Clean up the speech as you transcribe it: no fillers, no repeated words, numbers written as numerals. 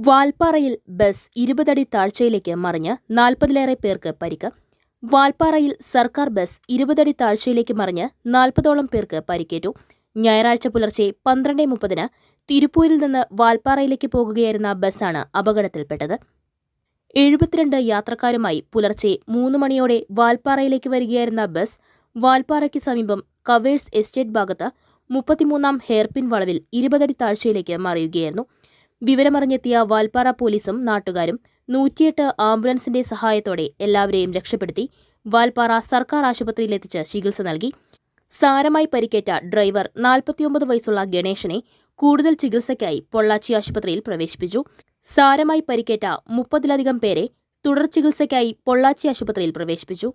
വാൽപ്പാറയിൽ bus 20 അടി താഴ്ചയിലേക്ക് മറിഞ്ഞ് 40-ലേറെ പേർക്ക് പരിക്ക്. വാൽപ്പാറയിൽ സർക്കാർ ബസ് 20 അടി താഴ്ചയിലേക്ക് മറിഞ്ഞ് 40ഓളം പേർക്ക് പരിക്കേറ്റു. ഞായറാഴ്ച പുലർച്ചെ 12:30 തിരുപ്പൂരിൽ നിന്ന് വാൽപ്പാറയിലേക്ക് പോകുകയായിരുന്ന ബസ്സാണ് അപകടത്തിൽപ്പെട്ടത്. 72 യാത്രക്കാരുമായി പുലർച്ചെ 3 മണിയോടെ വാൽപ്പാറയിലേക്ക് വരികയായിരുന്ന ബസ് വാൽപ്പാറയ്ക്ക് സമീപം കവേഴ്സ് എസ്റ്റേറ്റ് ഭാഗത്ത് 33-ാം ഹെയർപിൻ വളവിൽ 20 അടി താഴ്ചയിലേക്ക് മറിയുകയായിരുന്നു. വിവരമറിഞ്ഞെത്തിയ വാൽപ്പാറ പോലീസും നാട്ടുകാരും 108 ആംബുലൻസിന്റെ സഹായത്തോടെ എല്ലാവരെയും രക്ഷപ്പെടുത്തി വാൽപ്പാറ സർക്കാർ ആശുപത്രിയിലെത്തിച്ച് ചികിത്സ നൽകി. സാരമായി പരിക്കേറ്റ ഡ്രൈവർ 49 വയസ്സുള്ള ഗണേശനെ കൂടുതൽ ചികിത്സയ്ക്കായി പൊള്ളാച്ചി ആശുപത്രിയിൽ പ്രവേശിപ്പിച്ചു. സാരമായി പരിക്കേറ്റ 30-ലധികം പേരെ തുടർ ചികിത്സയ്ക്കായി പൊള്ളാച്ചി ആശുപത്രിയിൽ പ്രവേശിപ്പിച്ചു.